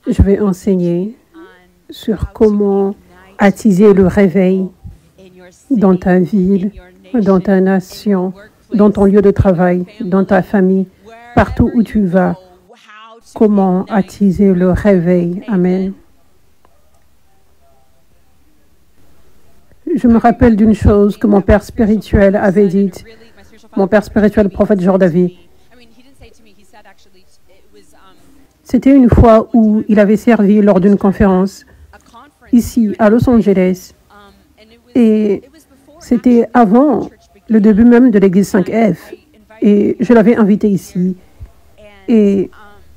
Je vais enseigner sur comment attiser le réveil dans ta ville, dans ta nation, dans ton lieu de travail, dans ta famille, partout où tu vas. Comment attiser le réveil. Amen. Je me rappelle d'une chose que mon père spirituel avait dite. Mon père spirituel, le prophète Jordavi. C'était une fois où il avait servi lors d'une conférence ici à Los Angeles. Et c'était avant le début même de l'église 5F. Et je l'avais invité ici. Et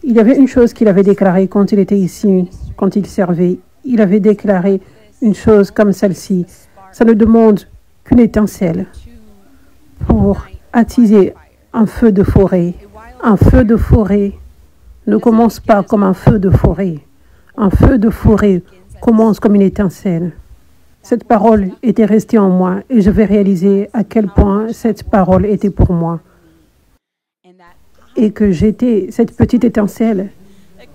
il y avait une chose qu'il avait déclarée quand il était ici, quand il servait. Il avait déclaré une chose comme celle-ci. Ça ne demande qu'une étincelle pour attiser un feu de forêt. Un feu de forêt ne commence pas comme un feu de forêt. Un feu de forêt commence comme une étincelle. Cette parole était restée en moi et je vais réaliser à quel point cette parole était pour moi. Et que j'étais cette petite étincelle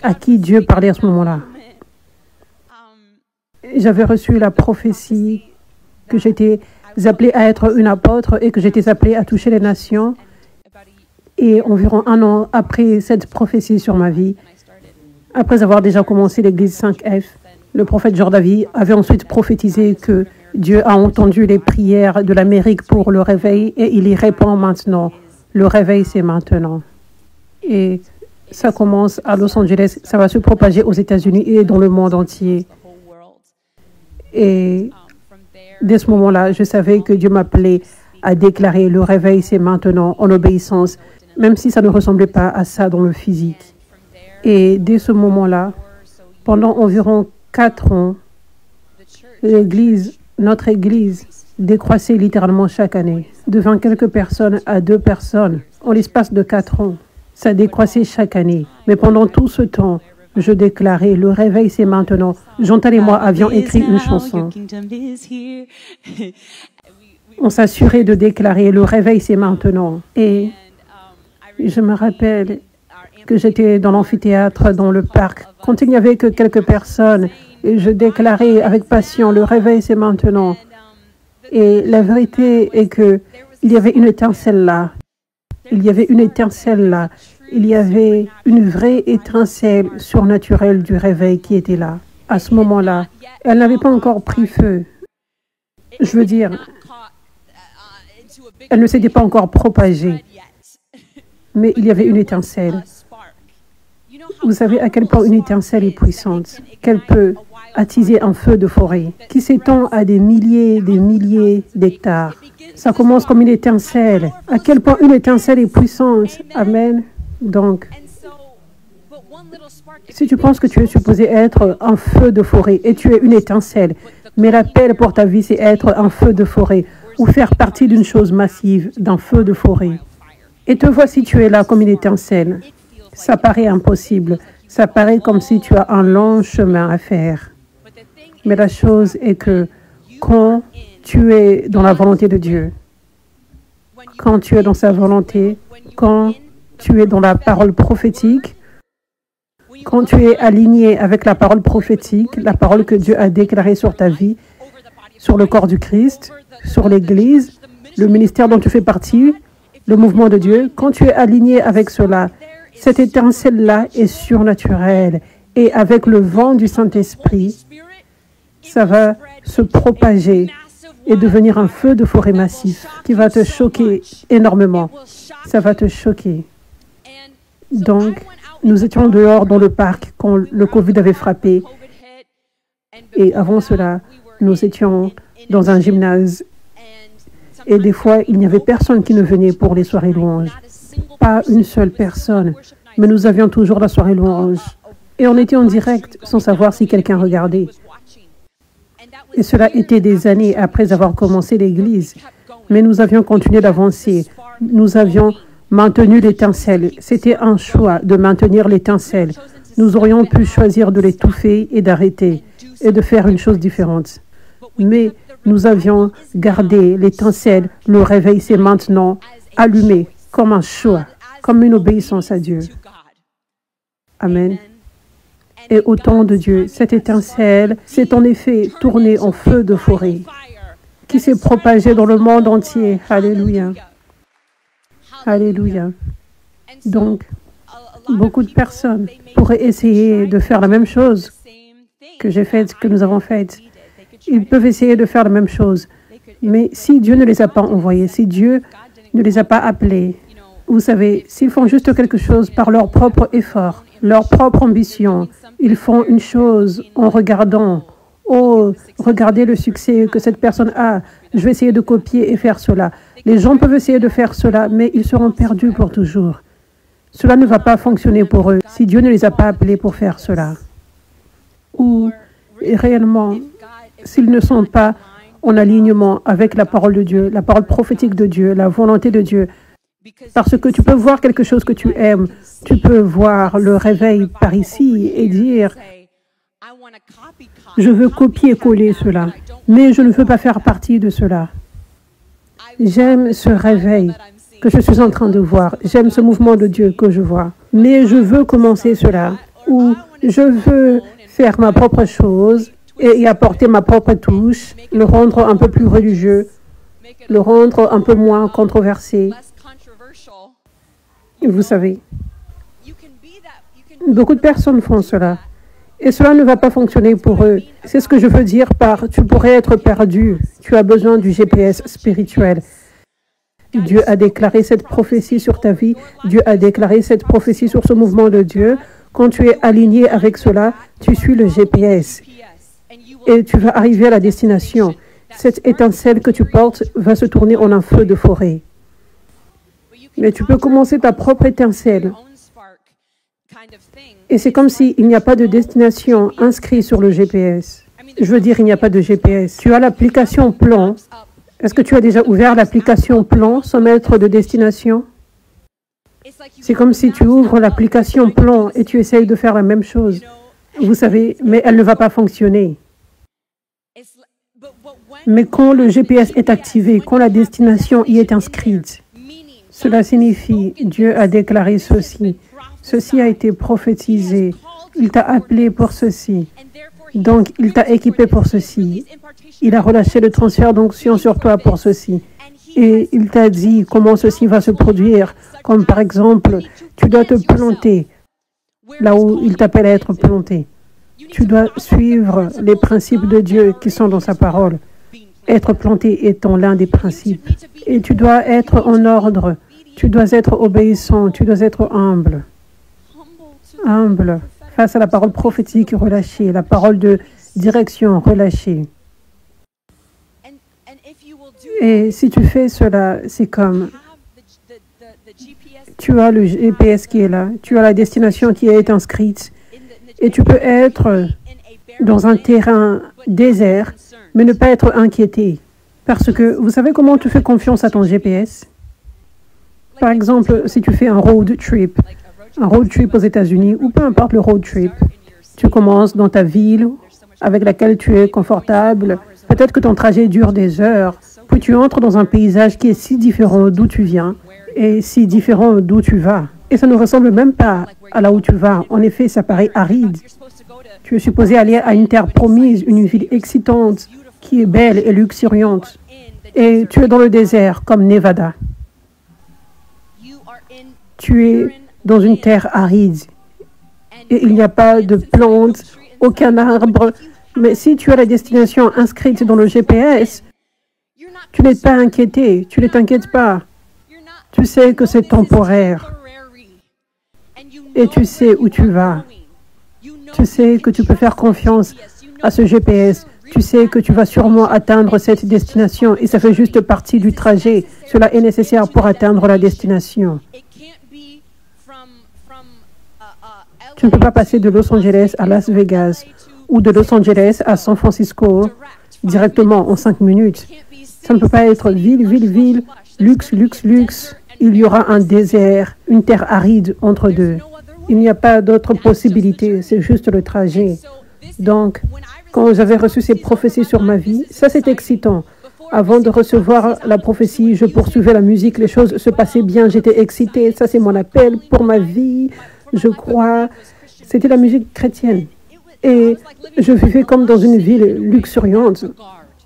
à qui Dieu parlait à ce moment-là. J'avais reçu la prophétie que j'étais appelée à être une apôtre et que j'étais appelée à toucher les nations. Et environ un an après cette prophétie sur ma vie, après avoir déjà commencé l'église 5F, le prophète Jordavi avait ensuite prophétisé que Dieu a entendu les prières de l'Amérique pour le réveil et il y répond maintenant. Le réveil, c'est maintenant. Et ça commence à Los Angeles, ça va se propager aux États-Unis et dans le monde entier. Et dès ce moment-là, je savais que Dieu m'appelait à déclarer le réveil, c'est maintenant, en obéissance, même si ça ne ressemblait pas à ça dans le physique. Et dès ce moment-là, pendant environ 4 ans, notre église décroissait littéralement chaque année, de 20 quelques personnes à 2 personnes, en l'espace de 4 ans. Ça décroissait chaque année. Mais pendant tout ce temps, je déclarais, le réveil c'est maintenant. Jonathan et moi avions écrit une chanson. On s'assurait de déclarer, le réveil c'est maintenant. Et je me rappelle que j'étais dans l'amphithéâtre, dans le parc, quand il n'y avait que quelques personnes, et je déclarais avec passion, le réveil c'est maintenant. Et la vérité est que il y avait une étincelle là. Il y avait une étincelle là. Il y avait une vraie étincelle surnaturelle du réveil qui était là. À ce moment-là, elle n'avait pas encore pris feu. Je veux dire, elle ne s'était pas encore propagée. Mais il y avait une étincelle. Vous savez à quel point une étincelle est puissante, qu'elle peut attiser un feu de forêt qui s'étend à des milliers d'hectares. Ça commence comme une étincelle. À quel point une étincelle est puissante. Amen. Donc, si tu penses que tu es supposé être un feu de forêt et tu es une étincelle, mais l'appel pour ta vie, c'est être un feu de forêt ou faire partie d'une chose massive, d'un feu de forêt. Et te voici, tu es là comme une étincelle. Ça paraît impossible. Ça paraît comme si tu as un long chemin à faire. Mais la chose est que quand tu es dans la volonté de Dieu, quand tu es dans sa volonté, quand tu es dans la parole prophétique, quand tu es aligné avec la parole prophétique, la parole que Dieu a déclarée sur ta vie, sur le corps du Christ, sur l'Église, le ministère dont tu fais partie, le mouvement de Dieu, quand tu es aligné avec cela, cette étincelle-là est surnaturelle. Et avec le vent du Saint-Esprit, ça va se propager et devenir un feu de forêt massif qui va te choquer énormément. Ça va te choquer. Donc, nous étions dehors dans le parc quand le Covid avait frappé. Et avant cela, nous étions dans un gymnase. Et des fois, il n'y avait personne qui ne venait pour les soirées louanges. Pas une seule personne. Mais nous avions toujours la soirée louange. Et on était en direct sans savoir si quelqu'un regardait. Et cela était des années après avoir commencé l'église. Mais nous avions continué d'avancer. Nous avions maintenu l'étincelle. C'était un choix de maintenir l'étincelle. Nous aurions pu choisir de l'étouffer et d'arrêter et de faire une chose différente. Mais nous avions gardé l'étincelle. Le réveil, c'est maintenant allumé comme un choix, comme une obéissance à Dieu. Amen. Et au temps de Dieu, cette étincelle s'est en effet tournée en feu de forêt qui s'est propagée dans le monde entier. Alléluia. Alléluia. Donc, beaucoup de personnes pourraient essayer de faire la même chose que j'ai faite, que nous avons faite. Ils peuvent essayer de faire la même chose. Mais si Dieu ne les a pas envoyés, si Dieu ne les a pas appelés, vous savez, s'ils font juste quelque chose par leur propre effort, leur propre ambition, ils font une chose en regardant, oh, regardez le succès que cette personne a, je vais essayer de copier et faire cela. Les gens peuvent essayer de faire cela, mais ils seront perdus pour toujours. Cela ne va pas fonctionner pour eux si Dieu ne les a pas appelés pour faire cela. Ou réellement, s'ils ne sont pas en alignement avec la parole de Dieu, la parole prophétique de Dieu, la volonté de Dieu. Parce que tu peux voir quelque chose que tu aimes, tu peux voir le réveil par ici et dire « Je veux copier-coller cela, mais je ne veux pas faire partie de cela. J'aime ce réveil que je suis en train de voir, j'aime ce mouvement de Dieu que je vois, mais je veux commencer cela, ou je veux faire ma propre chose et y apporter ma propre touche, le rendre un peu plus religieux, le rendre un peu moins controversé. » Vous savez, beaucoup de personnes font cela. Et cela ne va pas fonctionner pour eux. C'est ce que je veux dire par « tu pourrais être perdu ». Tu as besoin du GPS spirituel. Dieu a déclaré cette prophétie sur ta vie. Dieu a déclaré cette prophétie sur ce mouvement de Dieu. Quand tu es aligné avec cela, tu suis le GPS. Et tu vas arriver à la destination. Cette étincelle que tu portes va se tourner en un feu de forêt. Mais tu peux commencer ta propre étincelle. Et c'est comme s'il n'y a pas de destination inscrite sur le GPS. Je veux dire, il n'y a pas de GPS. Tu as l'application Plan. Est-ce que tu as déjà ouvert l'application Plan sans mettre de destination? C'est comme si tu ouvres l'application Plan et tu essayes de faire la même chose. Vous savez, mais elle ne va pas fonctionner. Mais quand le GPS est activé, quand la destination y est inscrite, cela signifie, Dieu a déclaré ceci. Ceci a été prophétisé. Il t'a appelé pour ceci. Donc, il t'a équipé pour ceci. Il a relâché le transfert d'onction sur toi pour ceci. Et il t'a dit comment ceci va se produire. Comme par exemple, tu dois te planter là où il t'appelle à être planté. Tu dois suivre les principes de Dieu qui sont dans sa parole. Être planté étant l'un des principes. Et tu dois être en ordre. Tu dois être obéissant. Tu dois être humble. Humble face à la parole prophétique relâchée, la parole de direction relâchée. Et si tu fais cela, c'est comme tu as le GPS qui est là, tu as la destination qui est inscrite et tu peux être dans un terrain désert, mais ne pas être inquiété. Parce que vous savez comment tu fais confiance à ton GPS? Par exemple, si tu fais un road trip aux États-Unis, ou peu importe le road trip, tu commences dans ta ville avec laquelle tu es confortable. Peut-être que ton trajet dure des heures, puis tu entres dans un paysage qui est si différent d'où tu viens et si différent d'où tu vas. Et ça ne ressemble même pas à là où tu vas. En effet, ça paraît aride. Tu es supposé aller à une terre promise, une ville excitante, qui est belle et luxuriante. Et tu es dans le désert, comme Nevada. Tu es dans une terre aride. Et il n'y a pas de plantes, aucun arbre. Mais si tu as la destination inscrite dans le GPS, tu n'es pas inquiété, tu ne t'inquiètes pas. Tu sais que c'est temporaire. Et tu sais où tu vas. Tu sais que tu peux faire confiance à ce GPS. Tu sais que tu vas sûrement atteindre cette destination et ça fait juste partie du trajet. Cela est nécessaire pour atteindre la destination. Tu ne peux pas passer de Los Angeles à Las Vegas ou de Los Angeles à San Francisco directement en 5 minutes. Ça ne peut pas être ville, ville, ville, luxe, luxe, luxe. Il y aura un désert, une terre aride entre deux. Il n'y a pas d'autre possibilité, c'est juste le trajet. Donc, quand j'avais reçu ces prophéties sur ma vie, ça c'est excitant. Avant de recevoir la prophétie, je poursuivais la musique, les choses se passaient bien, j'étais excitée. Ça c'est mon appel pour ma vie, je crois. C'était la musique chrétienne. Et je vivais comme dans une ville luxuriante,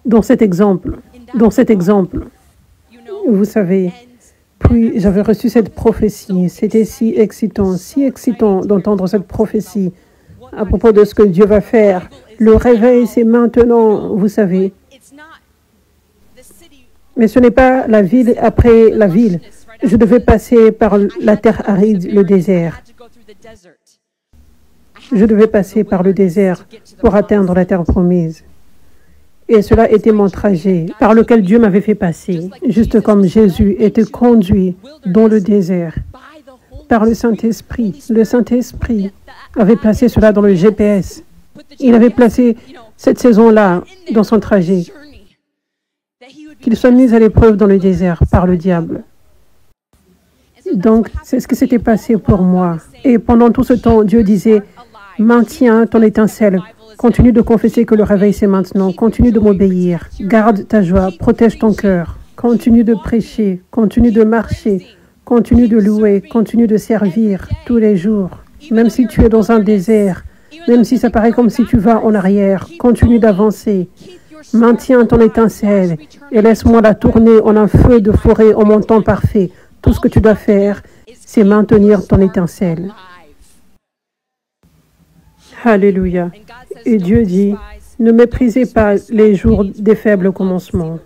dans cet exemple. Vous savez, puis j'avais reçu cette prophétie. C'était si excitant d'entendre cette prophétie à propos de ce que Dieu va faire. Le réveil, c'est maintenant, vous savez. Mais ce n'est pas la ville après la ville. Je devais passer par la terre aride, le désert. Je devais passer par le désert pour atteindre la terre promise. Et cela était mon trajet par lequel Dieu m'avait fait passer, juste comme Jésus était conduit dans le désert par le Saint-Esprit. Le Saint-Esprit avait placé cela dans le GPS. Il avait placé cette saison-là dans son trajet. Qu'il soit mis à l'épreuve dans le désert par le diable. Donc, c'est ce qui s'était passé pour moi. Et pendant tout ce temps, Dieu disait, maintiens ton étincelle. Continue de confesser que le réveil, c'est maintenant. Continue de m'obéir. Garde ta joie. Protège ton cœur. Continue de prêcher. Continue de marcher. Continue de louer. Continue de servir tous les jours. Même si tu es dans un désert, même si ça paraît comme si tu vas en arrière, continue d'avancer. Maintiens ton étincelle et laisse-moi la tourner en un feu de forêt en mon temps parfait. Tout ce que tu dois faire, c'est maintenir ton étincelle. Alléluia. Et Dieu dit, ne méprisez pas les jours des faibles commencements.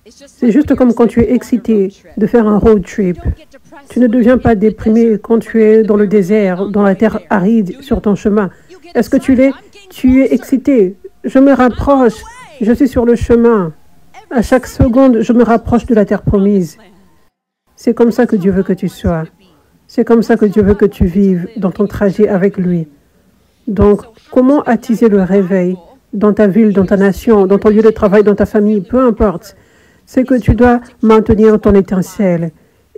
C'est juste comme quand tu es excité de faire un road trip. Tu ne deviens pas déprimé quand tu es dans le désert, dans la terre aride, sur ton chemin. Est-ce que tu l'es? Tu es excité. Je me rapproche. Je suis sur le chemin. À chaque seconde, je me rapproche de la terre promise. C'est comme ça que Dieu veut que tu sois. C'est comme ça que Dieu veut que tu vives dans ton trajet avec lui. Donc, comment attiser le réveil dans ta ville, dans ta nation, dans ton lieu de travail, dans ta famille, peu importe. C'est que tu dois maintenir ton étincelle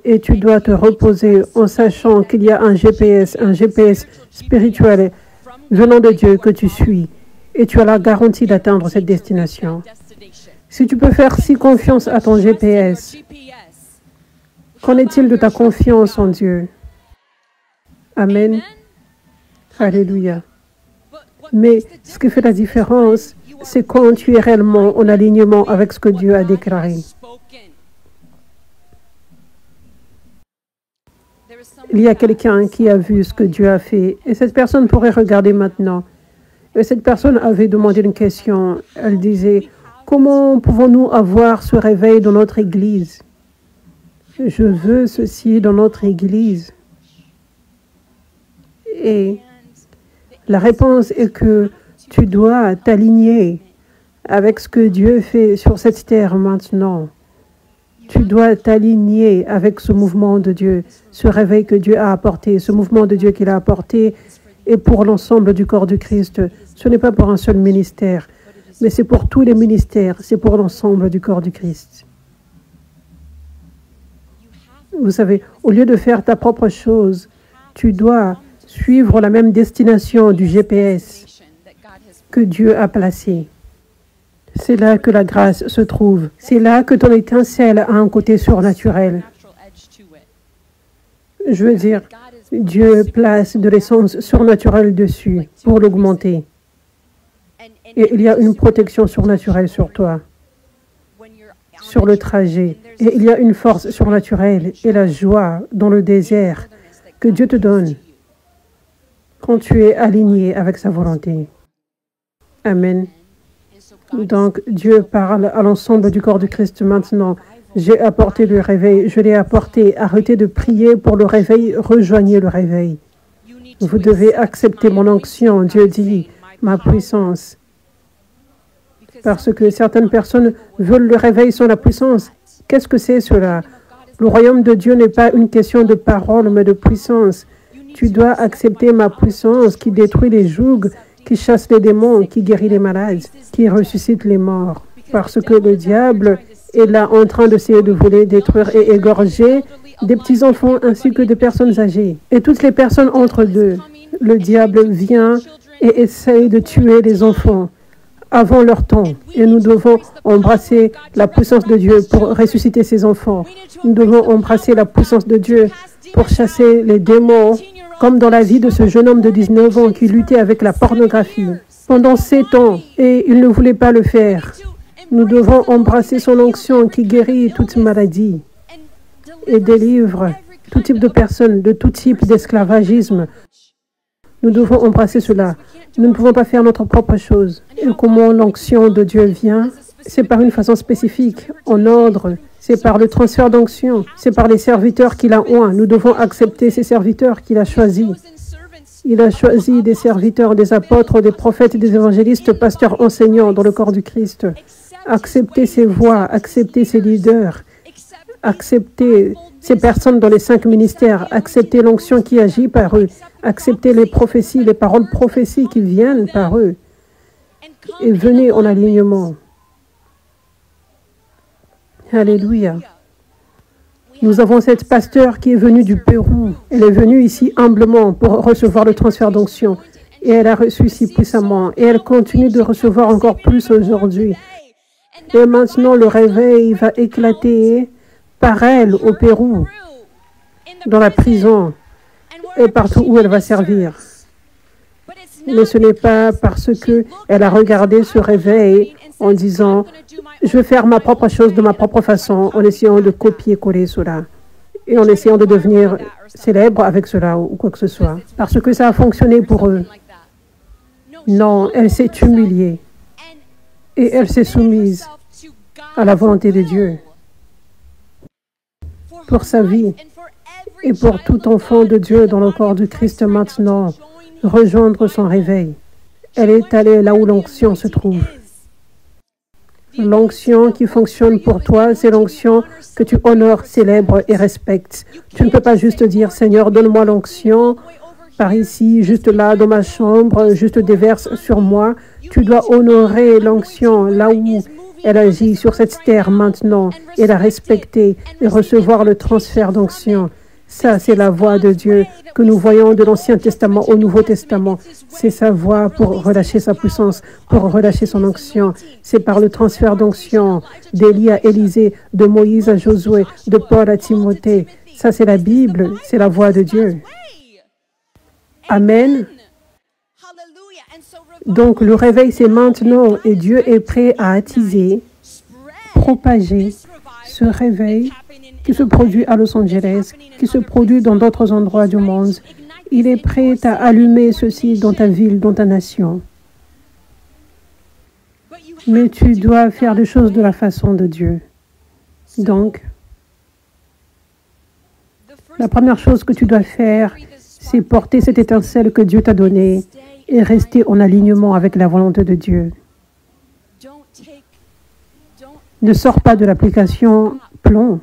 et tu dois te reposer en sachant qu'il y a un GPS spirituel venant de Dieu que tu suis et tu as la garantie d'atteindre cette destination. Si tu peux faire si confiance à ton GPS, qu'en est-il de ta confiance en Dieu? Amen. Alléluia. Mais ce qui fait la différence, c'est quand tu es réellement en alignement avec ce que Dieu a déclaré. Il y a quelqu'un qui a vu ce que Dieu a fait et cette personne pourrait regarder maintenant. Et cette personne avait demandé une question. Elle disait, comment pouvons-nous avoir ce réveil dans notre Église? Je veux ceci dans notre Église. Et la réponse est que tu dois t'aligner avec ce que Dieu fait sur cette terre maintenant. Tu dois t'aligner avec ce mouvement de Dieu, ce réveil que Dieu a apporté, ce mouvement de Dieu qu'il a apporté et pour l'ensemble du corps du Christ. Ce n'est pas pour un seul ministère, mais c'est pour tous les ministères, c'est pour l'ensemble du corps du Christ. Vous savez, au lieu de faire ta propre chose, tu dois suivre la même destination du GPS que Dieu a placé. C'est là que la grâce se trouve. C'est là que ton étincelle a un côté surnaturel. Je veux dire, Dieu place de l'essence surnaturelle dessus pour l'augmenter. Et il y a une protection surnaturelle sur toi, sur le trajet. Et il y a une force surnaturelle et la joie dans le désert que Dieu te donne quand tu es aligné avec sa volonté. Amen. Donc, Dieu parle à l'ensemble du corps du Christ maintenant. J'ai apporté le réveil, je l'ai apporté. Arrêtez de prier pour le réveil, rejoignez le réveil. Vous devez accepter mon onction, Dieu dit, ma puissance. Parce que certaines personnes veulent le réveil sans la puissance. Qu'est-ce que c'est cela? Le royaume de Dieu n'est pas une question de parole, mais de puissance. Tu dois accepter ma puissance qui détruit les jougs, qui chasse les démons, qui guérit les malades, qui ressuscite les morts. Parce que le diable est là en train d'essayer de voler, détruire et égorger des petits-enfants ainsi que des personnes âgées. Et toutes les personnes entre deux. Le diable vient et essaye de tuer les enfants avant leur temps. Et nous devons embrasser la puissance de Dieu pour ressusciter ces enfants. Nous devons embrasser la puissance de Dieu pour chasser les démons comme dans la vie de ce jeune homme de 19 ans qui luttait avec la pornographie pendant 7 ans et il ne voulait pas le faire. Nous devons embrasser son onction qui guérit toute maladie et délivre tout type de personnes, de tout type d'esclavagisme. Nous devons embrasser cela. Nous ne pouvons pas faire notre propre chose. Et comment l'onction de Dieu vient? C'est par une façon spécifique, en ordre. C'est par le transfert d'onction. C'est par les serviteurs qu'il a oint. Nous devons accepter ces serviteurs qu'il a choisis. Il a choisi des serviteurs, des apôtres, des prophètes, des évangélistes, pasteurs, enseignants dans le corps du Christ. Accepter ces voix, accepter ces leaders, accepter ces personnes dans les 5 ministères, accepter l'onction qui agit par eux, accepter les prophéties, les paroles prophéties qui viennent par eux. Et venez en alignement. Alléluia. Nous avons cette pasteur qui est venue du Pérou. Elle est venue ici humblement pour recevoir le transfert d'onction. Et elle a reçu si puissamment. Et elle continue de recevoir encore plus aujourd'hui. Et maintenant, le réveil va éclater par elle au Pérou, dans la prison et partout où elle va servir. Mais ce n'est pas parce qu'elle a regardé ce réveil en disant « Je vais faire ma propre chose de ma propre façon » en essayant de copier-coller cela et en essayant de devenir célèbre avec cela ou quoi que ce soit. Parce que ça a fonctionné pour eux. Non, elle s'est humiliée et elle s'est soumise à la volonté de Dieu pour sa vie et pour tout enfant de Dieu dans le corps du Christ maintenant, rejoindre son réveil. Elle est allée là où l'onction se trouve. L'onction qui fonctionne pour toi, c'est l'onction que tu honores, célèbres et respectes. Tu ne peux pas juste dire, Seigneur, donne-moi l'onction par ici, juste là, dans ma chambre, juste déverse sur moi. Tu dois honorer l'onction là où elle agit sur cette terre maintenant et la respecter et recevoir le transfert d'onction. Ça, c'est la voix de Dieu que nous voyons de l'Ancien Testament au Nouveau Testament. C'est sa voix pour relâcher sa puissance, pour relâcher son onction. C'est par le transfert d'onction d'Élie à Élisée, de Moïse à Josué, de Paul à Timothée. Ça, c'est la Bible, c'est la voix de Dieu. Amen. Donc, le réveil, c'est maintenant et Dieu est prêt à attiser, propager ce réveil qui se produit à Los Angeles, qui se produit dans d'autres endroits du monde. Il est prêt à allumer ceci dans ta ville, dans ta nation. Mais tu dois faire les choses de la façon de Dieu. Donc, la première chose que tu dois faire, c'est porter cette étincelle que Dieu t'a donnée et rester en alignement avec la volonté de Dieu. Ne sors pas de l'application plomb.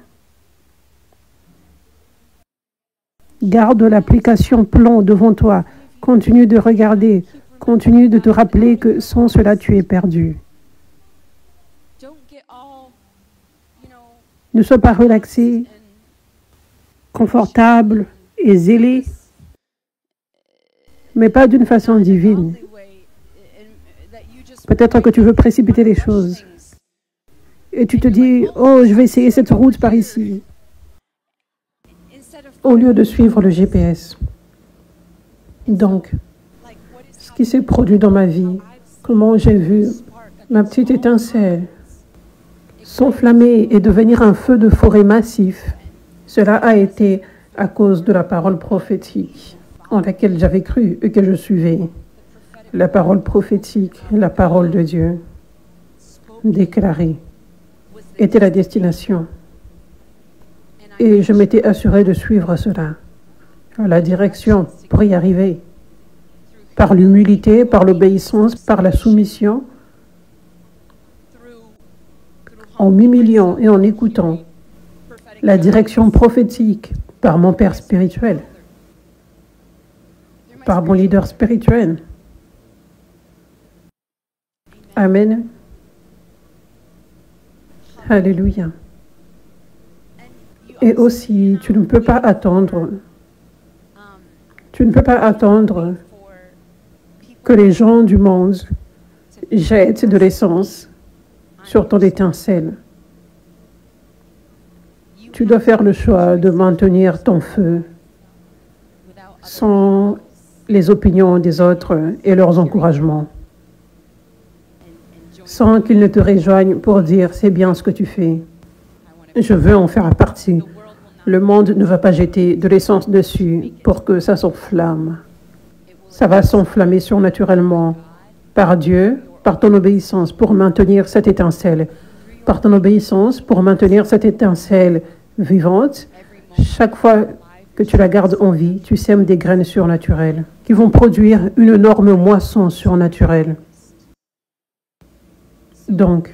Garde l'application plomb devant toi. Continue de regarder. Continue de te rappeler que sans cela, tu es perdu. Ne sois pas relaxé, confortable et zélé, mais pas d'une façon divine. Peut-être que tu veux précipiter les choses. Et tu te dis, oh, je vais essayer cette route par ici. Au lieu de suivre le GPS. Donc, ce qui s'est produit dans ma vie, comment j'ai vu ma petite étincelle s'enflammer et devenir un feu de forêt massif, cela a été à cause de la parole prophétique en laquelle j'avais cru et que je suivais. La parole prophétique, la parole de Dieu, déclarée, était la destination. Et je m'étais assuré de suivre cela, la direction pour y arriver, par l'humilité, par l'obéissance, par la soumission, en m'humiliant et en écoutant la direction prophétique par mon père spirituel, par mon leader spirituel. Amen. Alléluia. Et aussi, tu ne peux pas attendre que les gens du monde jettent de l'essence sur ton étincelle. Tu dois faire le choix de maintenir ton feu sans les opinions des autres et leurs encouragements, sans qu'ils ne te rejoignent pour dire « c'est bien ce que tu fais, je veux en faire partie ». Le monde ne va pas jeter de l'essence dessus pour que ça s'enflamme. Ça va s'enflammer surnaturellement par Dieu, par ton obéissance pour maintenir cette étincelle, par ton obéissance pour maintenir cette étincelle vivante. Chaque fois que tu la gardes en vie, tu sèmes des graines surnaturelles qui vont produire une énorme moisson surnaturelle. Donc,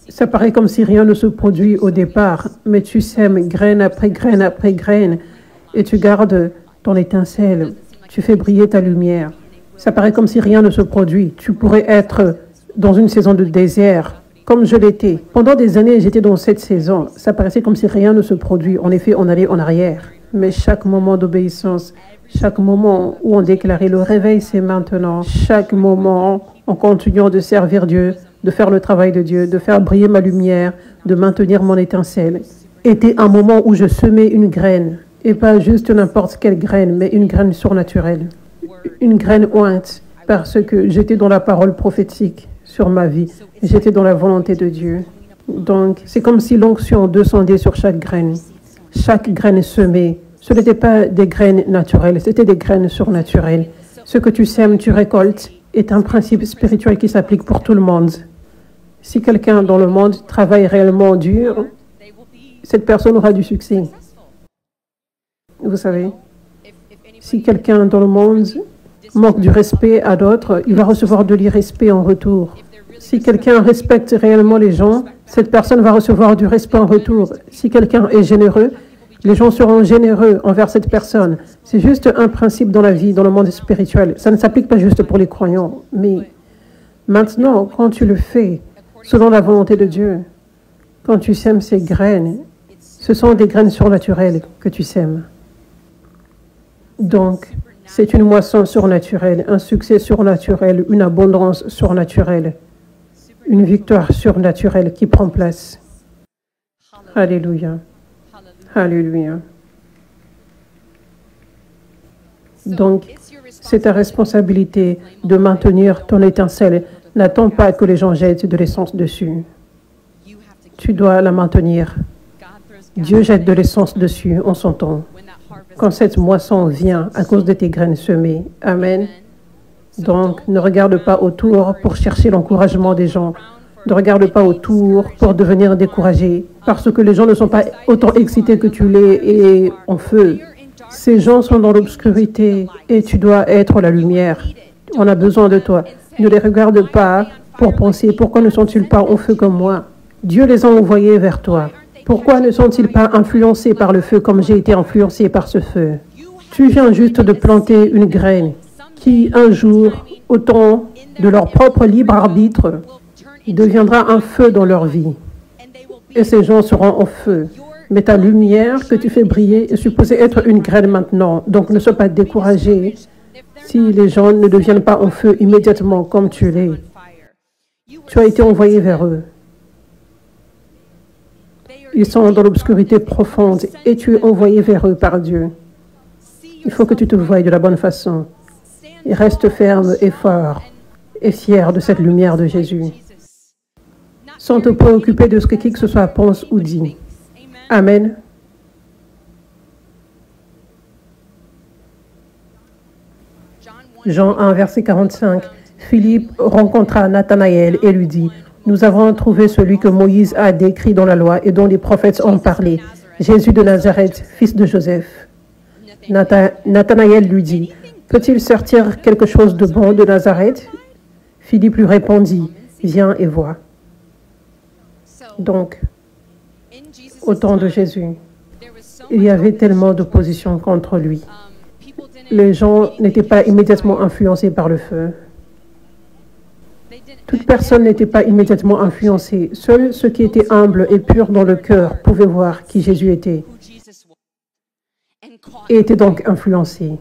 ça paraît comme si rien ne se produit au départ, mais tu sèmes graine après graine après graine et tu gardes ton étincelle. Tu fais briller ta lumière. Ça paraît comme si rien ne se produit. Tu pourrais être dans une saison de désert, comme je l'étais. Pendant des années, j'étais dans cette saison. Ça paraissait comme si rien ne se produit. En effet, on allait en arrière. Mais chaque moment d'obéissance, chaque moment où on déclarait le réveil, c'est maintenant. Chaque moment, en continuant de servir Dieu, de faire le travail de Dieu, de faire briller ma lumière, de maintenir mon étincelle, était un moment où je semais une graine. Et pas juste n'importe quelle graine, mais une graine surnaturelle. Une graine ointe, parce que j'étais dans la parole prophétique sur ma vie. J'étais dans la volonté de Dieu. Donc, c'est comme si l'onction descendait sur chaque graine. Chaque graine semée, ce n'était pas des graines naturelles, c'était des graines surnaturelles. Ce que tu sèmes, tu récoltes, est un principe spirituel qui s'applique pour tout le monde. Si quelqu'un dans le monde travaille réellement dur, cette personne aura du succès. Vous savez, si quelqu'un dans le monde manque du respect à d'autres, il va recevoir de l'irrespect en retour. Si quelqu'un respecte réellement les gens, cette personne va recevoir du respect en retour. Si quelqu'un est généreux, les gens seront généreux envers cette personne. C'est juste un principe dans la vie, dans le monde spirituel. Ça ne s'applique pas juste pour les croyants. Mais maintenant, quand tu le fais selon la volonté de Dieu, quand tu sèmes ces graines, ce sont des graines surnaturelles que tu sèmes. Donc, c'est une moisson surnaturelle, un succès surnaturel, une abondance surnaturelle, une victoire surnaturelle qui prend place. Alléluia. Alléluia. Donc, c'est ta responsabilité de maintenir ton étincelle. N'attends pas que les gens jettent de l'essence dessus. Tu dois la maintenir. Dieu jette de l'essence dessus en son temps. Quand cette moisson vient à cause de tes graines semées. Amen. Donc, ne regarde pas autour pour chercher l'encouragement des gens. Ne regarde pas autour pour devenir découragé, parce que les gens ne sont pas autant excités que tu l'es et en feu. Ces gens sont dans l'obscurité et tu dois être la lumière. On a besoin de toi. Ne les regarde pas pour penser, pourquoi ne sont-ils pas en feu comme moi? Dieu les a envoyés vers toi. Pourquoi ne sont-ils pas influencés par le feu comme j'ai été influencé par ce feu? Tu viens juste de planter une graine qui, un jour, au temps de leur propre libre arbitre, deviendra un feu dans leur vie. Et ces gens seront en feu. Mais ta lumière que tu fais briller est supposée être une graine maintenant. Donc ne sois pas découragé si les gens ne deviennent pas en feu immédiatement comme tu l'es. Tu as été envoyé vers eux. Ils sont dans l'obscurité profonde et tu es envoyé vers eux par Dieu. Il faut que tu te voies de la bonne façon. Et reste ferme et fort et fier de cette lumière de Jésus, sans te préoccuper de ce que qui que ce soit pense ou dit. Amen. Jean 1, verset 45. Philippe rencontra Nathanaël et lui dit, « Nous avons trouvé celui que Moïse a décrit dans la loi et dont les prophètes ont parlé, Jésus de Nazareth, fils de Joseph. » Nathanaël lui dit, « Peut-il sortir quelque chose de bon de Nazareth ?» Philippe lui répondit, « Viens et vois. » Donc, au temps de Jésus, il y avait tellement d'opposition contre lui. Les gens n'étaient pas immédiatement influencés par le feu. Toute personne n'était pas immédiatement influencée. Seuls ceux qui étaient humbles et purs dans le cœur pouvaient voir qui Jésus était et étaient donc influencés.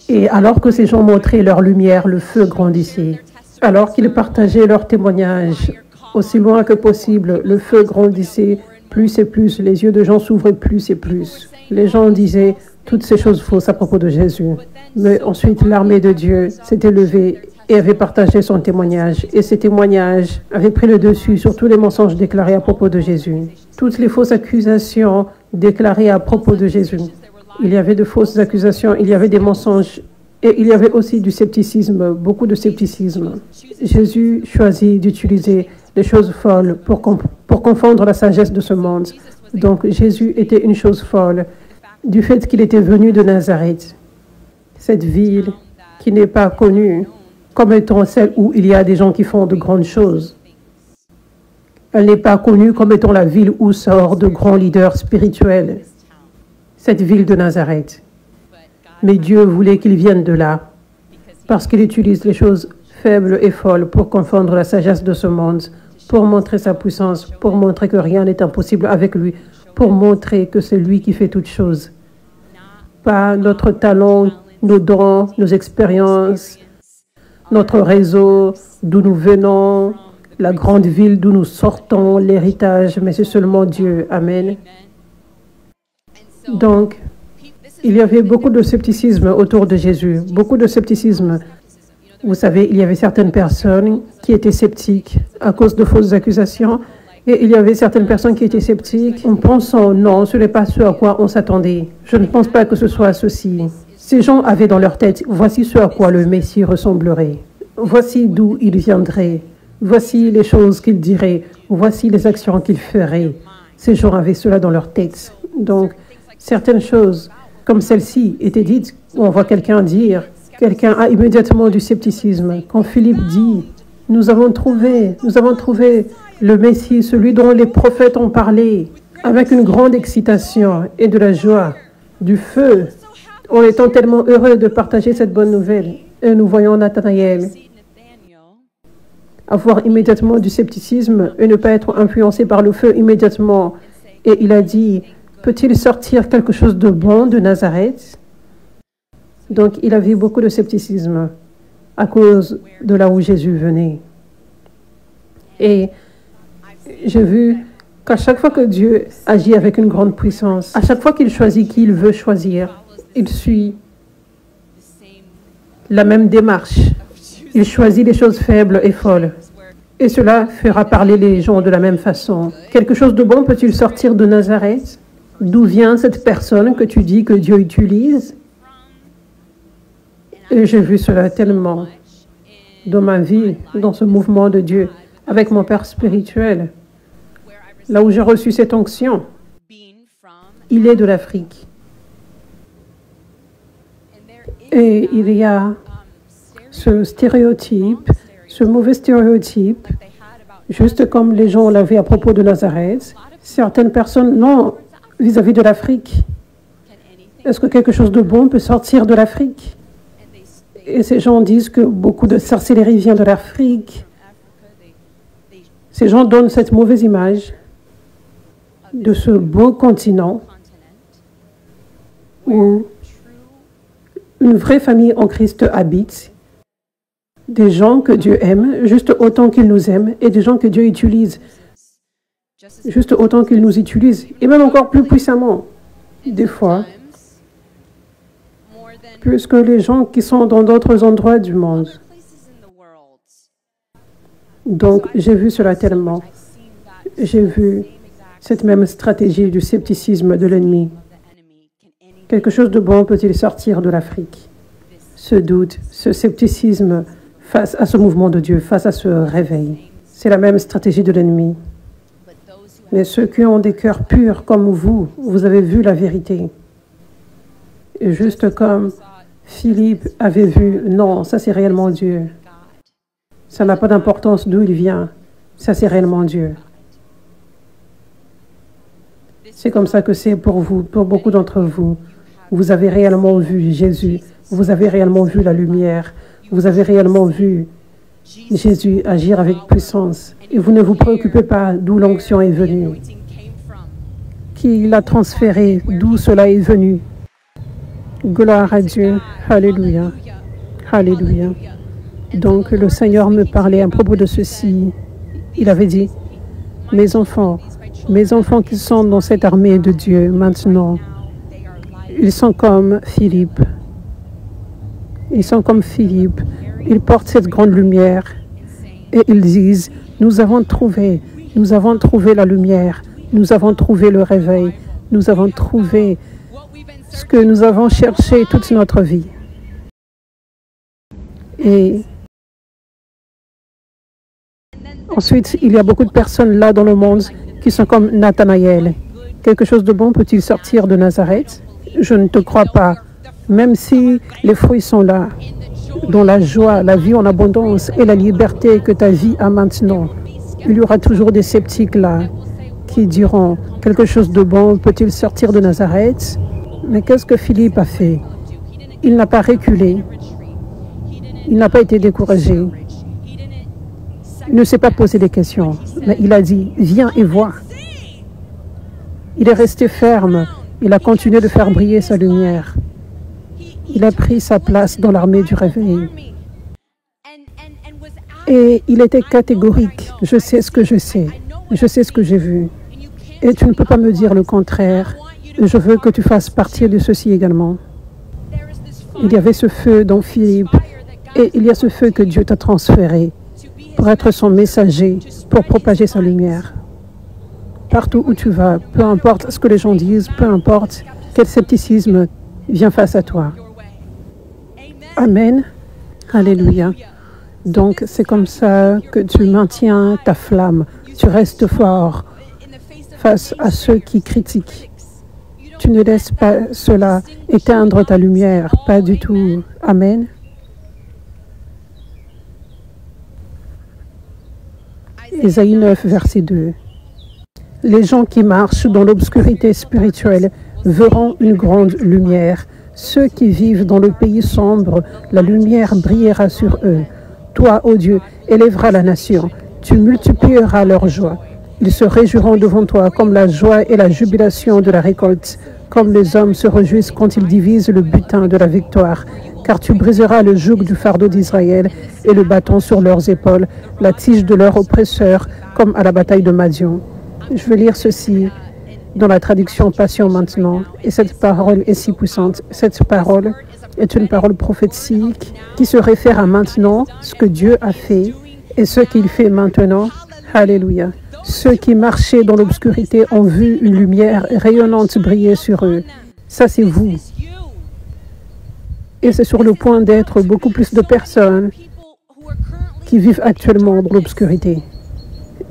Et alors que ces gens montraient leur lumière, le feu grandissait. Alors qu'ils partageaient leur témoignage aussi loin que possible, le feu grandissait plus et plus, les yeux de gens s'ouvraient plus et plus. Les gens disaient toutes ces choses fausses à propos de Jésus. Mais ensuite, l'armée de Dieu s'était levée et avait partagé son témoignage. Et ces témoignages avaient pris le dessus sur tous les mensonges déclarés à propos de Jésus. Toutes les fausses accusations déclarées à propos de Jésus. Il y avait de fausses accusations, il y avait des mensonges et il y avait aussi du scepticisme, beaucoup de scepticisme. Jésus choisit d'utiliser les choses folles pour confondre la sagesse de ce monde. Donc Jésus était une chose folle du fait qu'il était venu de Nazareth, cette ville qui n'est pas connue comme étant celle où il y a des gens qui font de grandes choses. Elle n'est pas connue comme étant la ville où sortent de grands leaders spirituels, cette ville de Nazareth. Mais Dieu voulait qu'il vienne de là, parce qu'il utilise les choses faibles et folles pour confondre la sagesse de ce monde, pour montrer sa puissance, pour montrer que rien n'est impossible avec lui, pour montrer que c'est lui qui fait toutes choses. Pas notre talent, nos dons, nos expériences, notre réseau, d'où nous venons, la grande ville d'où nous sortons, l'héritage, mais c'est seulement Dieu. Amen. Donc, il y avait beaucoup de scepticisme autour de Jésus, beaucoup de scepticisme. Vous savez, il y avait certaines personnes qui étaient sceptiques à cause de fausses accusations et il y avait certaines personnes qui étaient sceptiques en pensant non, ce n'est pas ce à quoi on s'attendait. Je ne pense pas que ce soit ceci. Ces gens avaient dans leur tête, voici ce à quoi le Messie ressemblerait. Voici d'où il viendrait. Voici les choses qu'il dirait. Voici les actions qu'il ferait. Ces gens avaient cela dans leur tête. Donc, certaines choses comme celle-ci étaient dites, où on voit quelqu'un dire, quelqu'un a immédiatement du scepticisme. Quand Philippe dit, nous avons trouvé le Messie, celui dont les prophètes ont parlé, avec une grande excitation et de la joie, du feu, en étant tellement heureux de partager cette bonne nouvelle. Et nous voyons Nathanaël avoir immédiatement du scepticisme et ne pas être influencé par le feu immédiatement. Et il a dit, peut-il sortir quelque chose de bon de Nazareth? Donc, il avait beaucoup de scepticisme à cause de là où Jésus venait. Et j'ai vu qu'à chaque fois que Dieu agit avec une grande puissance, à chaque fois qu'il choisit qui il veut choisir, il suit la même démarche. Il choisit les choses faibles et folles. Et cela fera parler les gens de la même façon. Quelque chose de bon peut-il sortir de Nazareth? D'où vient cette personne que tu dis que Dieu utilise? Et j'ai vu cela tellement dans ma vie, dans ce mouvement de Dieu, avec mon père spirituel, là où j'ai reçu cette onction. Il est de l'Afrique. Et il y a ce stéréotype, ce mauvais stéréotype, juste comme les gens l'avaient à propos de Nazareth. Certaines personnes l'ont vis-à-vis de l'Afrique. Est-ce que quelque chose de bon peut sortir de l'Afrique? Et ces gens disent que beaucoup de sorcellerie vient de l'Afrique. Ces gens donnent cette mauvaise image de ce beau continent où une vraie famille en Christ habite, des gens que Dieu aime, juste autant qu'il nous aime, et des gens que Dieu utilise, juste autant qu'il nous utilise, et même encore plus puissamment, des fois, plus que les gens qui sont dans d'autres endroits du monde. Donc, j'ai vu cela tellement. J'ai vu cette même stratégie du scepticisme de l'ennemi. Quelque chose de bon peut-il sortir de l'Afrique? Ce doute, ce scepticisme face à ce mouvement de Dieu, face à ce réveil. C'est la même stratégie de l'ennemi. Mais ceux qui ont des cœurs purs comme vous, vous avez vu la vérité. Et juste comme Philippe avait vu, non, ça c'est réellement Dieu. Ça n'a pas d'importance d'où il vient. Ça c'est réellement Dieu. C'est comme ça que c'est pour vous, pour beaucoup d'entre vous. Vous avez réellement vu Jésus. Vous avez réellement vu la lumière. Vous avez réellement vu Jésus agir avec puissance. Et vous ne vous préoccupez pas d'où l'onction est venue. Qui l'a transféré, d'où cela est venu. Gloire à Dieu. Alléluia. Alléluia. Donc le Seigneur me parlait à propos de ceci. Il avait dit, mes enfants, Mes enfants qui sont dans cette armée de Dieu maintenant, ils sont comme Philippe. Ils sont comme Philippe. Ils portent cette grande lumière et ils disent, nous avons trouvé la lumière, nous avons trouvé le réveil, nous avons trouvé ce que nous avons cherché toute notre vie. Et ensuite, il y a beaucoup de personnes là dans le monde qui sont comme Nathanaël. Quelque chose de bon peut-il sortir de Nazareth? Je ne te crois pas. Même si les fruits sont là, dans la joie, la vie en abondance et la liberté que ta vie a maintenant, il y aura toujours des sceptiques là qui diront quelque chose de bon peut-il sortir de Nazareth? Mais qu'est-ce que Philippe a fait? Il n'a pas reculé. Il n'a pas été découragé. Il ne s'est pas posé des questions, mais il a dit, viens et vois. Il est resté ferme. Il a continué de faire briller sa lumière. Il a pris sa place dans l'armée du réveil. Et il était catégorique. Je sais ce que je sais. Je sais ce que j'ai vu. Et tu ne peux pas me dire le contraire. Je veux que tu fasses partie de ceci également. Il y avait ce feu dans Philippe. Et il y a ce feu que Dieu t'a transféré pour être son messager, pour propager sa lumière. Partout où tu vas, peu importe ce que les gens disent, peu importe quel scepticisme vient face à toi. Amen. Alléluia. Donc, c'est comme ça que tu maintiens ta flamme. Tu restes fort face à ceux qui critiquent. Tu ne laisses pas cela éteindre ta lumière, pas du tout. Amen. Ésaïe 9, verset 2. Les gens qui marchent dans l'obscurité spirituelle verront une grande lumière. Ceux qui vivent dans le pays sombre, la lumière brillera sur eux. Toi, ô Dieu, élèveras la nation. Tu multiplieras leur joie. Ils se réjouiront devant toi comme la joie et la jubilation de la récolte, comme les hommes se réjouissent quand ils divisent le butin de la victoire. Car tu briseras le joug du fardeau d'Israël et le bâton sur leurs épaules, la tige de leur oppresseur, comme à la bataille de Madian. Je vais lire ceci dans la traduction Passion maintenant. Et cette parole est si puissante. Cette parole est une parole prophétique qui se réfère à maintenant, ce que Dieu a fait et ce qu'il fait maintenant. Alléluia. Ceux qui marchaient dans l'obscurité ont vu une lumière rayonnante briller sur eux. Ça, c'est vous. Et c'est sur le point d'être beaucoup plus de personnes qui vivent actuellement dans l'obscurité.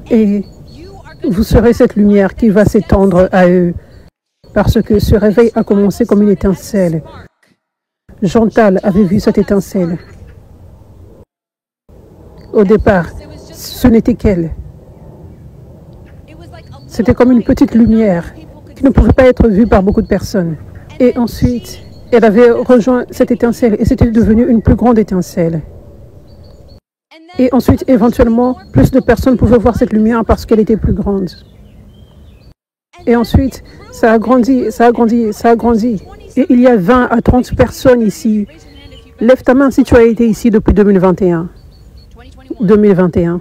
Et vous serez cette lumière qui va s'étendre à eux, parce que ce réveil a commencé comme une étincelle. Jeantal avait vu cette étincelle. Au départ, ce n'était qu'elle. C'était comme une petite lumière qui ne pouvait pas être vue par beaucoup de personnes. Et ensuite, elle avait rejoint cette étincelle et c'était devenu une plus grande étincelle. Et ensuite, éventuellement, plus de personnes pouvaient voir cette lumière parce qu'elle était plus grande. Et ensuite, ça a grandi, ça a grandi, ça a grandi. Et il y a 20 à 30 personnes ici. Lève ta main si tu as été ici depuis 2021. 2021.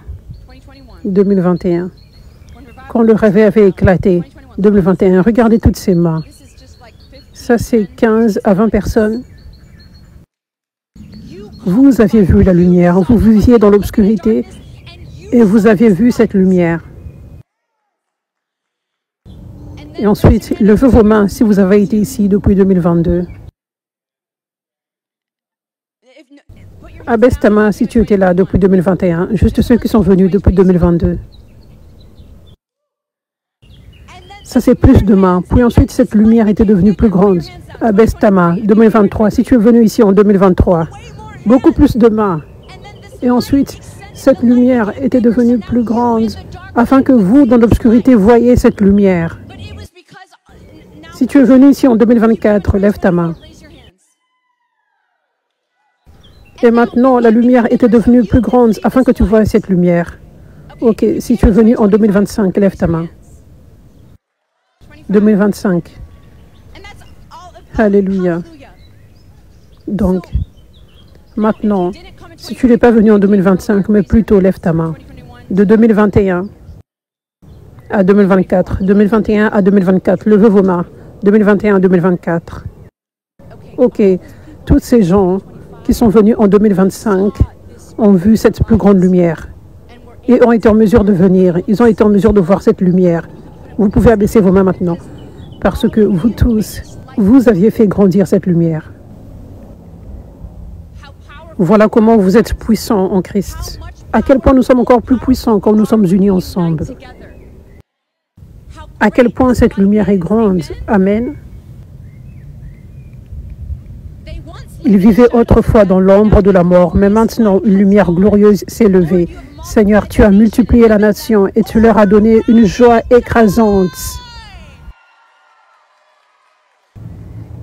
2021. Quand le réveil avait éclaté. 2021. Regardez toutes ces mains. Ça, c'est 15 à 20 personnes. Vous aviez vu la lumière. Vous viviez dans l'obscurité et vous aviez vu cette lumière. Et ensuite, levez vos mains si vous avez été ici depuis 2022. Abaisse ta main si tu étais là depuis 2021. Juste ceux qui sont venus depuis 2022. Ça, c'est plus de mains. Puis ensuite, cette lumière était devenue plus grande. Abaisse ta main. 2023. Si tu es venu ici en 2023. Beaucoup plus de mains. Et ensuite, cette lumière était devenue plus grande afin que vous, dans l'obscurité, voyez cette lumière. Si tu es venu ici en 2024, lève ta main. Et maintenant, la lumière était devenue plus grande afin que tu vois cette lumière. Ok, si tu es venu en 2025, lève ta main. 2025. Alléluia. Donc, maintenant, si tu n'es pas venu en 2025, mais plutôt lève ta main. De 2021 à 2024, 2021 à 2024. Levez vos mains. 2021 à 2024. OK. Tous ces gens qui sont venus en 2025 ont vu cette plus grande lumière et ont été en mesure de venir. Ils ont été en mesure de voir cette lumière. Vous pouvez abaisser vos mains maintenant parce que vous tous, vous aviez fait grandir cette lumière. Voilà comment vous êtes puissants en Christ. À quel point nous sommes encore plus puissants quand nous sommes unis ensemble. À quel point cette lumière est grande. Amen. Ils vivaient autrefois dans l'ombre de la mort, mais maintenant une lumière glorieuse s'est levée. Seigneur, tu as multiplié la nation et tu leur as donné une joie écrasante.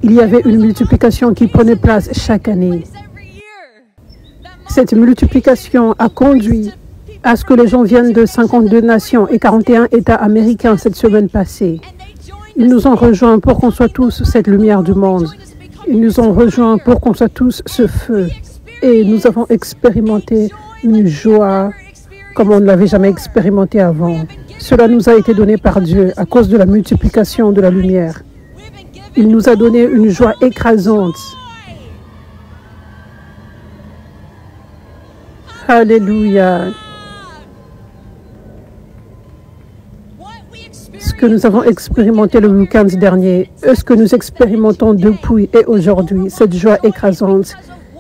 Il y avait une multiplication qui prenait place chaque année. Cette multiplication a conduit à ce que les gens viennent de 52 nations et 41 États américains cette semaine passée. Ils nous ont rejoints pour qu'on soit tous cette lumière du monde. Ils nous ont rejoints pour qu'on soit tous ce feu. Et nous avons expérimenté une joie comme on ne l'avait jamais expérimenté avant. Cela nous a été donné par Dieu à cause de la multiplication de la lumière. Il nous a donné une joie écrasante. Alléluia. Ce que nous avons expérimenté le week-end dernier, et ce que nous expérimentons depuis et aujourd'hui, cette joie écrasante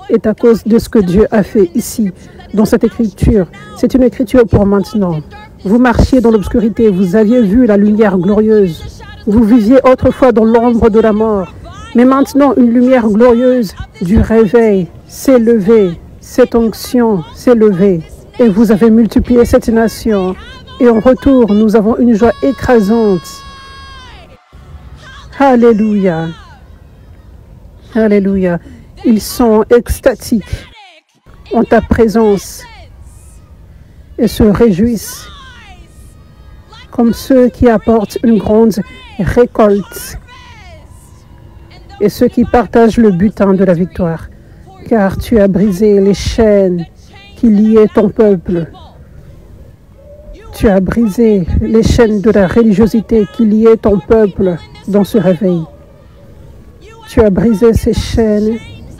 est à cause de ce que Dieu a fait ici, dans cette écriture. C'est une écriture pour maintenant. Vous marchiez dans l'obscurité, vous aviez vu la lumière glorieuse. Vous viviez autrefois dans l'ombre de la mort. Mais maintenant, une lumière glorieuse du réveil s'est levée. Cette onction s'est levée. Et vous avez multiplié cette nation. Et en retour, nous avons une joie écrasante. Alléluia. Alléluia. Ils sont extatiques en ta présence et se réjouissent comme ceux qui apportent une grande récolte et ceux qui partagent le butin de la victoire. Car tu as brisé les chaînes qui liaient ton peuple. Tu as brisé les chaînes de la religiosité qui liaient ton peuple dans ce réveil. Tu as brisé ces chaînes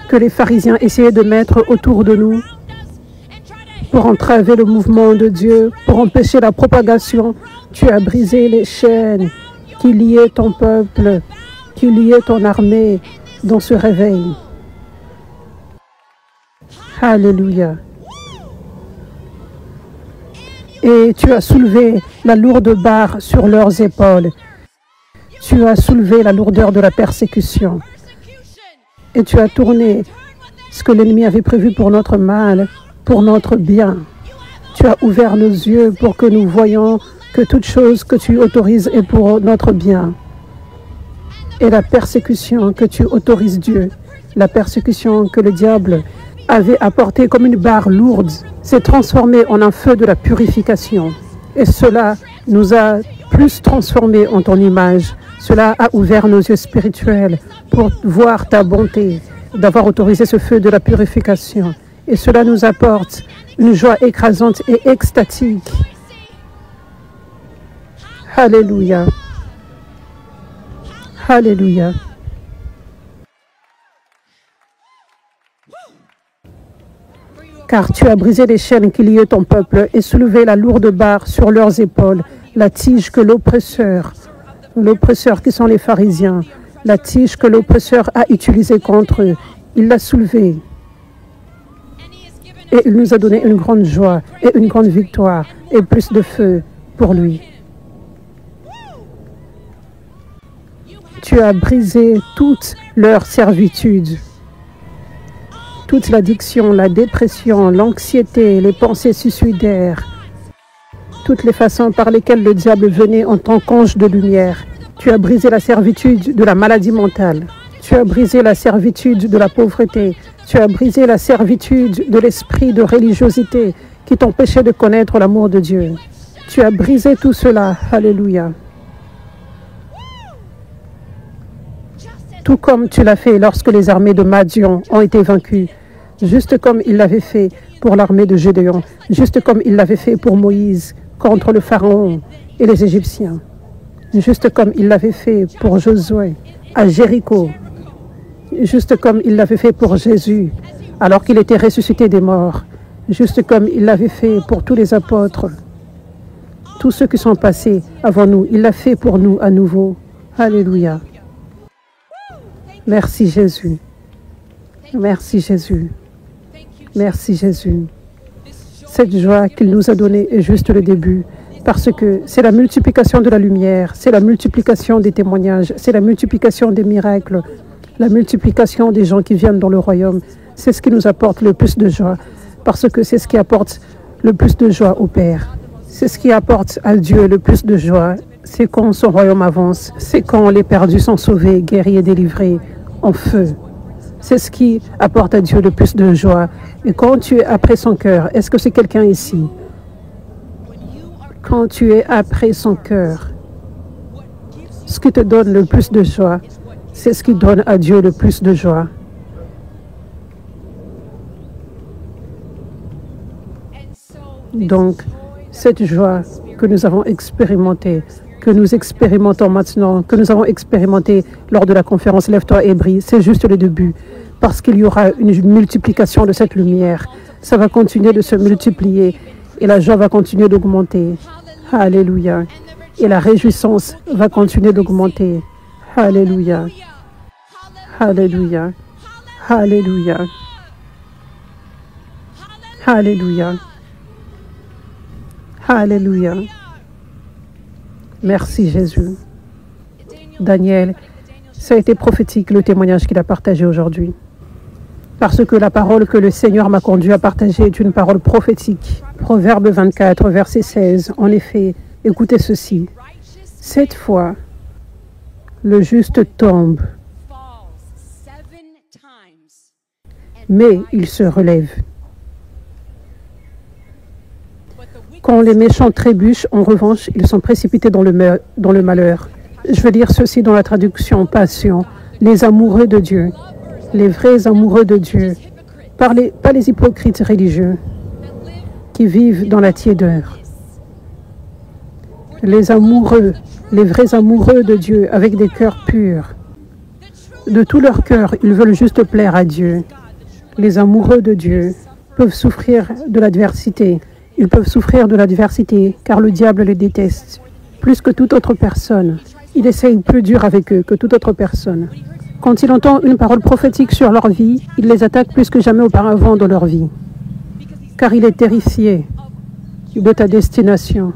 que les pharisiens essayaient de mettre autour de nous pour entraver le mouvement de Dieu, pour empêcher la propagation. Tu as brisé les chaînes qui liaient ton peuple, qui liaient ton armée dans ce réveil. Alléluia. Et tu as soulevé la lourde barre sur leurs épaules. Tu as soulevé la lourdeur de la persécution. Et tu as tourné ce que l'ennemi avait prévu pour notre mal, pour notre bien. Tu as ouvert nos yeux pour que nous voyions que toute chose que tu autorises est pour notre bien. Et la persécution que tu autorises, Dieu, la persécution que le diable avait apportée comme une barre lourde, s'est transformée en un feu de la purification. Et cela nous a plus transformés en ton image. Cela a ouvert nos yeux spirituels pour voir ta bonté, d'avoir autorisé ce feu de la purification. Et cela nous apporte une joie écrasante et extatique. Alléluia. Alléluia. Car tu as brisé les chaînes qui liaient ton peuple et soulevé la lourde barre sur leurs épaules, la tige que l'oppresseur qui sont les pharisiens, la tige que l'oppresseur a utilisée contre eux, il l'a soulevée. Et il nous a donné une grande joie et une grande victoire et plus de feu pour lui. Tu as brisé toute leur servitude, toute l'addiction, la dépression, l'anxiété, les pensées suicidaires, toutes les façons par lesquelles le diable venait en tant qu'ange de lumière. Tu as brisé la servitude de la maladie mentale. Tu as brisé la servitude de la pauvreté. Tu as brisé la servitude de l'esprit de religiosité qui t'empêchait de connaître l'amour de Dieu. Tu as brisé tout cela. Alléluia. Tout comme tu l'as fait lorsque les armées de Madian ont été vaincues, juste comme il l'avait fait pour l'armée de Gédéon, juste comme il l'avait fait pour Moïse contre le Pharaon. et les Égyptiens, juste comme il l'avait fait pour Josué à Jéricho, juste comme il l'avait fait pour Jésus alors qu'il était ressuscité des morts, juste comme il l'avait fait pour tous les apôtres, tous ceux qui sont passés avant nous. Il l'a fait pour nous à nouveau. Alléluia. Merci Jésus. Merci Jésus. Merci Jésus. Cette joie qu'il nous a donnée est juste le début, parce que c'est la multiplication de la lumière, c'est la multiplication des témoignages, c'est la multiplication des miracles, la multiplication des gens qui viennent dans le royaume. C'est ce qui nous apporte le plus de joie, parce que c'est ce qui apporte le plus de joie au Père. C'est ce qui apporte à Dieu le plus de joie. C'est quand son royaume avance, c'est quand les perdus sont sauvés, guéris et délivrés en feu. C'est ce qui apporte à Dieu le plus de joie. Et quand tu es après son cœur, est-ce que c'est quelqu'un ici? Quand tu es après son cœur, ce qui te donne le plus de joie, c'est ce qui donne à Dieu le plus de joie. Donc, cette joie que nous avons expérimentée, que nous expérimentons maintenant, que nous avons expérimenté lors de la conférence Lève-toi et brille, c'est juste le début, parce qu'il y aura une multiplication de cette lumière. Ça va continuer de se multiplier et la joie va continuer d'augmenter. Alléluia. Et la réjouissance va continuer d'augmenter. Alléluia. Alléluia. Alléluia. Alléluia. Alléluia. Merci Jésus. Daniel, ça a été prophétique le témoignage qu'il a partagé aujourd'hui. Parce que la parole que le Seigneur m'a conduit à partager est une parole prophétique. Proverbe 24, verset 16. En effet, écoutez ceci. 7 fois, le juste tombe, mais il se relève. Quand les méchants trébuchent, en revanche, ils sont précipités dans le malheur. Je veux dire ceci dans la traduction Passion. Les amoureux de Dieu, les vrais amoureux de Dieu, pas les hypocrites religieux qui vivent dans la tiédeur. Les amoureux, les vrais amoureux de Dieu avec des cœurs purs. De tout leur cœur, ils veulent juste plaire à Dieu. Les amoureux de Dieu peuvent souffrir de l'adversité. Ils peuvent souffrir de l'adversité car le diable les déteste plus que toute autre personne. Il essaye plus dur avec eux que toute autre personne. Quand il entend une parole prophétique sur leur vie, il les attaque plus que jamais auparavant dans leur vie. Car il est terrifié de ta destination.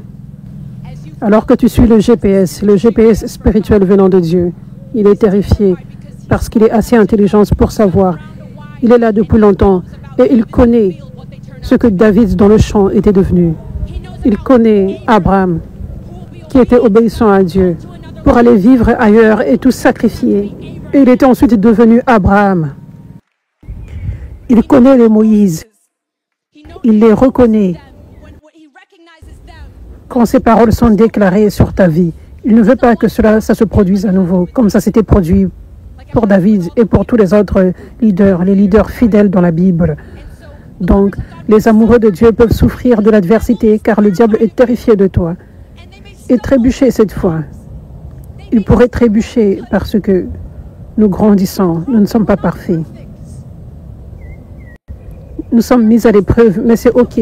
Alors que tu suis le GPS spirituel venant de Dieu, il est terrifié parce qu'il est assez intelligent pour savoir. Il est là depuis longtemps et il connaît ce que David dans le champ était devenu. Il connaît Abraham qui était obéissant à Dieu pour aller vivre ailleurs et tout sacrifier. Et il était ensuite devenu Abraham. Il connaît les Moïse. Il les reconnaît. Quand ces paroles sont déclarées sur ta vie, il ne veut pas que ça se produise à nouveau, comme ça s'était produit pour David et pour tous les autres leaders, les leaders fidèles dans la Bible. Donc, les amoureux de Dieu peuvent souffrir de l'adversité car le diable est terrifié de toi. Et trébucher cette fois. Il pourrait trébucher parce que nous grandissons, nous ne sommes pas parfaits. Nous sommes mis à l'épreuve, mais c'est OK.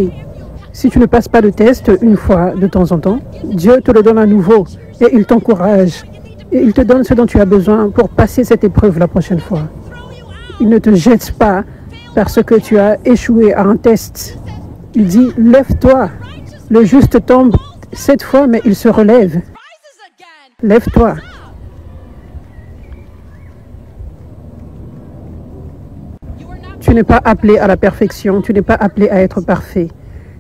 Si tu ne passes pas le test une fois de temps en temps, Dieu te le donne à nouveau et il t'encourage. Et il te donne ce dont tu as besoin pour passer cette épreuve la prochaine fois. Il ne te jette pas parce que tu as échoué à un test. Il dit, lève-toi. Le juste tombe 7 fois, mais il se relève. Lève-toi. Tu n'es pas appelé à la perfection, tu n'es pas appelé à être parfait.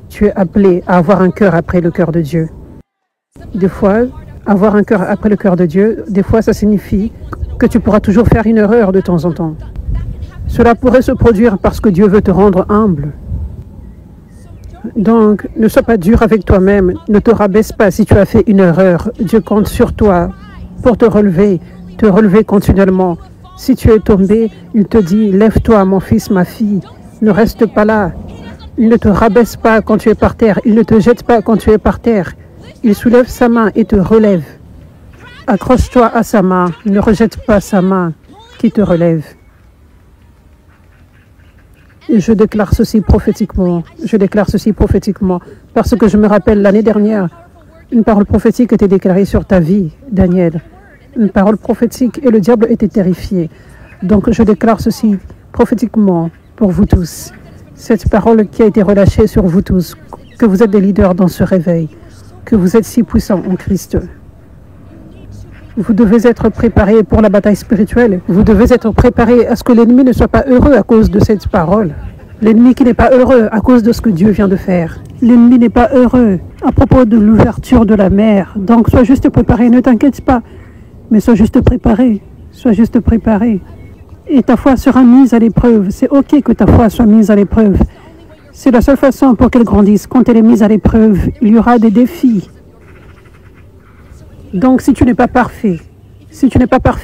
Tu es appelé à avoir un cœur après le cœur de Dieu. Des fois, avoir un cœur après le cœur de Dieu, des fois ça signifie que tu pourras toujours faire une erreur de temps en temps. Cela pourrait se produire parce que Dieu veut te rendre humble. Donc, ne sois pas dur avec toi-même, ne te rabaisse pas si tu as fait une erreur. Dieu compte sur toi pour te relever continuellement. Si tu es tombé, il te dit, lève-toi mon fils, ma fille, ne reste pas là. Il ne te rabaisse pas quand tu es par terre, il ne te jette pas quand tu es par terre. Il soulève sa main et te relève. Accroche-toi à sa main, ne rejette pas sa main qui te relève. Et je déclare ceci prophétiquement, parce que je me rappelle l'année dernière, une parole prophétique était déclarée sur ta vie, Daniel. Une parole prophétique et le diable était terrifié. Donc je déclare ceci prophétiquement pour vous tous. Cette parole qui a été relâchée sur vous tous, que vous êtes des leaders dans ce réveil, que vous êtes si puissants en Christ. Vous devez être préparés pour la bataille spirituelle. Vous devez être préparés à ce que l'ennemi ne soit pas heureux à cause de cette parole. L'ennemi qui n'est pas heureux à cause de ce que Dieu vient de faire. L'ennemi n'est pas heureux à propos de l'ouverture de la mer. Donc sois juste préparé, ne t'inquiète pas. Mais sois juste préparé. Sois juste préparé. Et ta foi sera mise à l'épreuve. C'est OK que ta foi soit mise à l'épreuve. C'est la seule façon pour qu'elle grandisse. Quand elle est mise à l'épreuve, il y aura des défis. Donc si tu n'es pas parfait,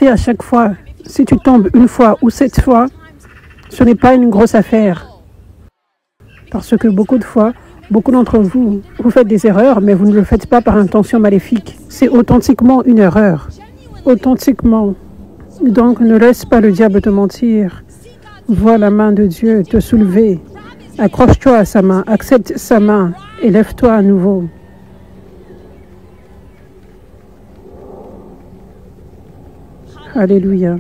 à chaque fois, si tu tombes une fois ou 7 fois, ce n'est pas une grosse affaire. Parce que beaucoup de fois, beaucoup d'entre vous, vous faites des erreurs, mais vous ne le faites pas par intention maléfique. C'est authentiquement une erreur. Authentiquement. Donc ne laisse pas le diable te mentir. Vois la main de Dieu te soulever. Accroche-toi à sa main, accepte sa main et lève-toi à nouveau. Alléluia.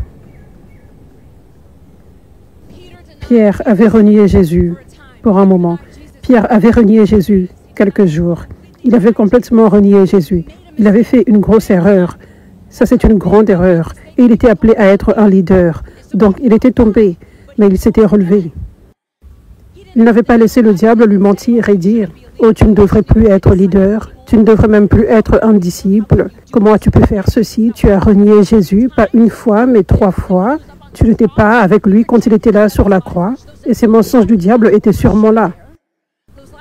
Pierre avait renié Jésus pour un moment. Pierre avait renié Jésus quelques jours. Il avait complètement renié Jésus. Il avait fait une grosse erreur. Ça, c'est une grande erreur. Et il était appelé à être un leader. Donc, il était tombé, mais il s'était relevé. Il n'avait pas laissé le diable lui mentir et dire « Oh, tu ne devrais plus être leader. Tu ne devrais même plus être un disciple. Comment as-tu pu faire ceci? Tu as renié Jésus, pas une fois, mais 3 fois. Tu n'étais pas avec lui quand il était là sur la croix. Et ces mensonges du diable étaient sûrement là.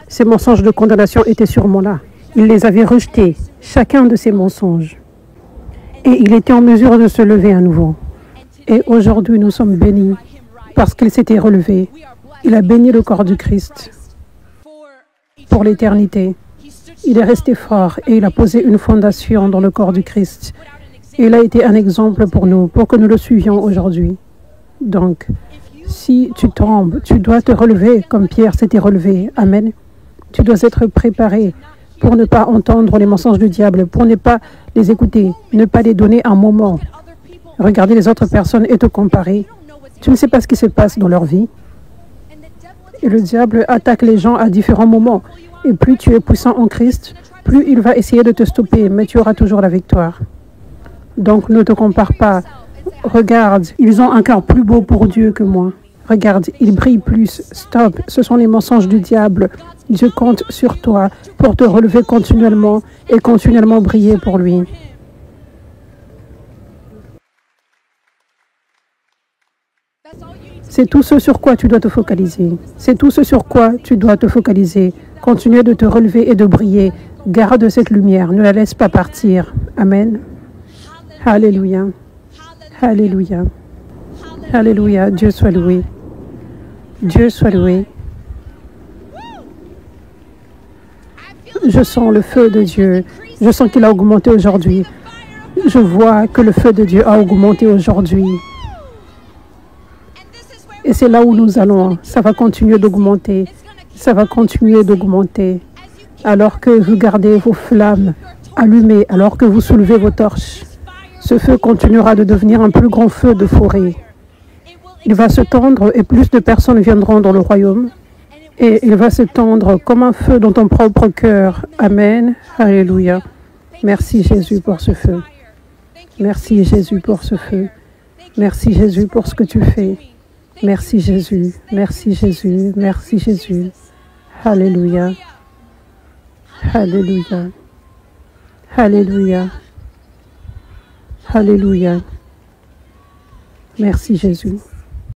Ces mensonges de condamnation étaient sûrement là. Il les avait rejetés, chacun de ces mensonges. Et il était en mesure de se lever à nouveau. Et aujourd'hui, nous sommes bénis parce qu'il s'était relevé. Il a béni le corps du Christ pour l'éternité. Il est resté fort et il a posé une fondation dans le corps du Christ. Et il a été un exemple pour nous, pour que nous le suivions aujourd'hui. Donc, si tu tombes, tu dois te relever comme Pierre s'était relevé. Amen. Tu dois être préparé pour ne pas entendre les mensonges du diable, pour ne pas les écouter, ne pas les donner un moment. Regarder les autres personnes et te comparer. Tu ne sais pas ce qui se passe dans leur vie. Et le diable attaque les gens à différents moments. Et plus tu es puissant en Christ, plus il va essayer de te stopper, mais tu auras toujours la victoire. Donc ne te compare pas. Regarde, ils ont un cœur plus beau pour Dieu que moi. Regarde, ils brillent plus. Stop, ce sont les mensonges du diable. Dieu compte sur toi pour te relever continuellement et continuellement briller pour lui. C'est tout ce sur quoi tu dois te focaliser. C'est tout ce sur quoi tu dois te focaliser. Continue de te relever et de briller. Garde cette lumière, ne la laisse pas partir. Amen. Alléluia. Alléluia. Alléluia. Dieu soit loué. Dieu soit loué. Je sens le feu de Dieu. Je sens qu'il a augmenté aujourd'hui. Je vois que le feu de Dieu a augmenté aujourd'hui. Et c'est là où nous allons. Ça va continuer d'augmenter. Ça va continuer d'augmenter. Alors que vous gardez vos flammes allumées, alors que vous soulevez vos torches, ce feu continuera de devenir un plus grand feu de forêt. Il va se tendre et plus de personnes viendront dans le royaume. Et il va se tendre comme un feu dans ton propre cœur. Amen. Alléluia. Merci Jésus pour ce feu. Merci Jésus pour ce feu. Merci Jésus pour ce que tu fais. Merci Jésus. Merci Jésus. Merci Jésus. Alléluia. Alléluia. Alléluia. Alléluia. Merci Jésus.